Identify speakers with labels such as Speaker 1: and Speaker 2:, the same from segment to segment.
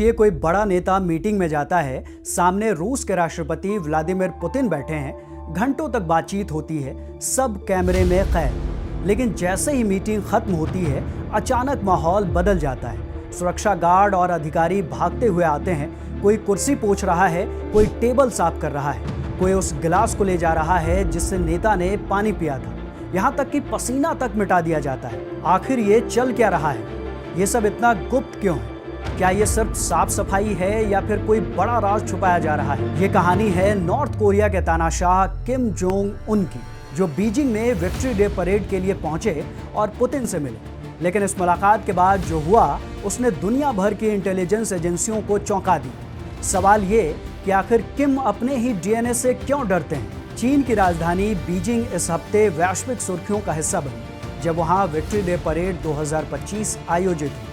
Speaker 1: सोचिए कोई बड़ा नेता मीटिंग में जाता है, सामने रूस के राष्ट्रपति व्लादिमीर पुतिन बैठे हैं, घंटों तक बातचीत होती है, सब कैमरे में कैद। लेकिन जैसे ही मीटिंग खत्म होती है, अचानक माहौल बदल जाता है। सुरक्षा गार्ड और अधिकारी भागते हुए आते हैं, कोई कुर्सी पोंछ रहा है, कोई टेबल साफ कर रहा है, कोई उस गिलास को ले जा रहा है जिससे नेता ने पानी पिया था। यहाँ तक कि पसीना तक मिटा दिया जाता है। आखिर ये चल क्या रहा है? ये सब इतना गुप्त क्यों है? क्या ये सिर्फ साफ सफाई है या फिर कोई बड़ा राज छुपाया जा रहा है? ये कहानी है नॉर्थ कोरिया के तानाशाह किम जोंग उन की, जो बीजिंग में विक्ट्री डे परेड के लिए पहुंचे और पुतिन से मिले। लेकिन इस मुलाकात के बाद जो हुआ, उसने दुनिया भर की इंटेलिजेंस एजेंसियों को चौंका दी। सवाल ये कि आखिर किम अपने ही डीएनए से क्यों डरते हैं? चीन की राजधानी बीजिंग इस हफ्ते वैश्विक सुर्खियों का हिस्सा बनी, जब वहां विक्ट्री डे परेड 2025 आयोजित हुई।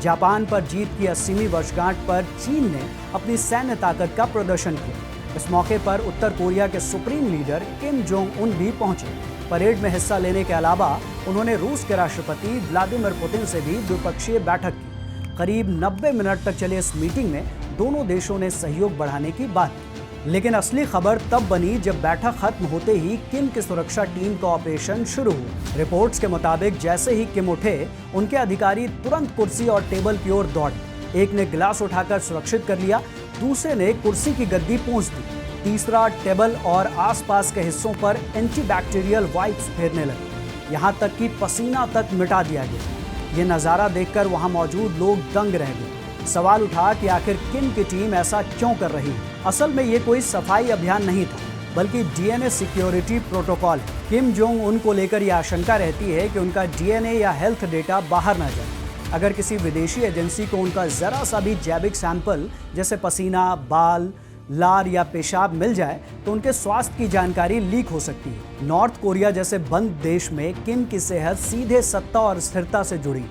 Speaker 1: जापान पर जीत की 80वीं वर्षगांठ पर चीन ने अपनी सैन्य ताकत का प्रदर्शन किया। इस मौके पर उत्तर कोरिया के supreme leader Kim Jong Un भी पहुंचे। परेड में हिस्सा लेने के अलावा उन्होंने रूस के राष्ट्रपति व्लादिमीर पुतिन से भी द्विपक्षीय बैठक की। करीब 90 मिनट तक चले इस मीटिंग में दोनों देशों ने सहयोग बढ़ाने की बात की। लेकिन असली खबर तब बनी जब बैठक खत्म होते ही किम की सुरक्षा टीम का ऑपरेशन शुरू हुआ। रिपोर्ट्स के मुताबिक जैसे ही किम उठे, उनके अधिकारी तुरंत कुर्सी और टेबल की ओर दौड़े। एक ने गिलास उठाकर सुरक्षित कर लिया, दूसरे ने कुर्सी की गद्दी पोंछ दी, तीसरा टेबल और आसपास के हिस्सों पर एंटीबैक्टीरियल वाइप्स फेरने लगे। यहाँ तक कि पसीना तक मिटा दिया गया। ये नज़ारा देखकर वहाँ मौजूद लोग दंग रह गए। सवाल उठा कि आखिर किम की टीम ऐसा क्यों कर रही है? असल में ये कोई सफाई अभियान नहीं था, बल्कि डीएनए सिक्योरिटी प्रोटोकॉल है। किम जोंग उन को लेकर यह आशंका रहती है कि उनका डीएनए या हेल्थ डेटा बाहर ना जाए। अगर किसी विदेशी एजेंसी को उनका जरा सा भी जैविक सैंपल जैसे पसीना, बाल, लार या पेशाब मिल जाए तो उनके स्वास्थ्य की जानकारी लीक हो सकती है। नॉर्थ कोरिया जैसे बंद देश में किम की सेहत सीधे सत्ता और स्थिरता से जुड़ी।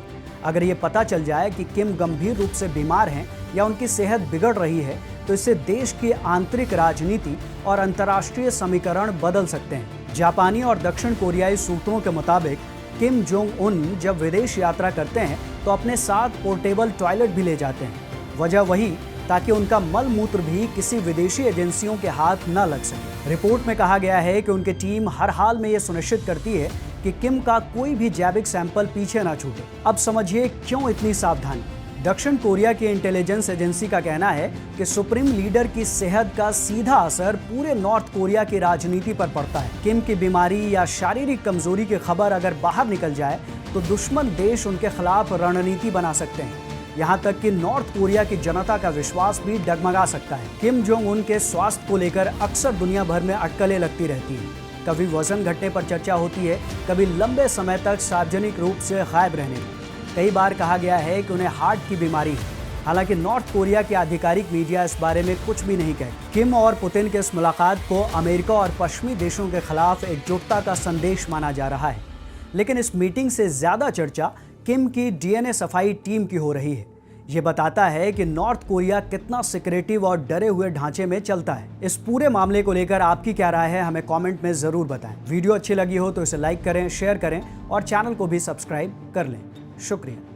Speaker 1: अगर ये पता चल जाए कि किम गंभीर रूप से बीमार हैं या उनकी सेहत बिगड़ रही है, तो इससे देश की आंतरिक राजनीति और अंतर्राष्ट्रीय समीकरण बदल सकते हैं। जापानी और दक्षिण कोरियाई सूत्रों के मुताबिक किम जोंग उन जब विदेश यात्रा करते हैं तो अपने साथ पोर्टेबल टॉयलेट भी ले जाते हैं। वजह वही, ताकि उनका मल मूत्र भी किसी विदेशी एजेंसियों के हाथ न लग सके। रिपोर्ट में कहा गया है कि उनकी टीम हर हाल में यह सुनिश्चित करती है कि किम का कोई भी जैविक सैंपल पीछे न छूटे। अब समझिए क्यों इतनी सावधानी। दक्षिण कोरिया की इंटेलिजेंस एजेंसी का कहना है कि सुप्रीम लीडर की सेहत का सीधा असर पूरे नॉर्थ कोरिया की राजनीति पर पड़ता है। किम की बीमारी या शारीरिक कमजोरी की खबर अगर बाहर निकल जाए तो दुश्मन देश उनके खिलाफ रणनीति बना सकते हैं। यहाँ तक कि नॉर्थ कोरिया की जनता का विश्वास भी डगमगा सकता है। किम जोंग उन के स्वास्थ्य को लेकर अक्सर दुनिया भर में अटकलें लगती रहती हैं। कभी वजन घटने पर चर्चा होती है, कभी लंबे समय तक सार्वजनिक रूप से गायब रहने की। कई बार कहा गया है कि उन्हें हार्ट की बीमारी है। हालांकि नॉर्थ कोरिया की आधिकारिक मीडिया इस बारे में कुछ भी नहीं कहती। किम और पुतिन के इस मुलाकात को अमेरिका और पश्चिमी देशों के खिलाफ एकजुटता का संदेश माना जा रहा है। लेकिन इस मीटिंग से ज्यादा चर्चा किम की डीएनए सफाई टीम की हो रही है। ये बताता है कि नॉर्थ कोरिया कितना सिक्रेटिव और डरे हुए ढांचे में चलता है। इस पूरे मामले को लेकर आपकी क्या राय है, हमें कमेंट में जरूर बताएं। वीडियो अच्छी लगी हो तो इसे लाइक करें, शेयर करें और चैनल को भी सब्सक्राइब कर लें। शुक्रिया।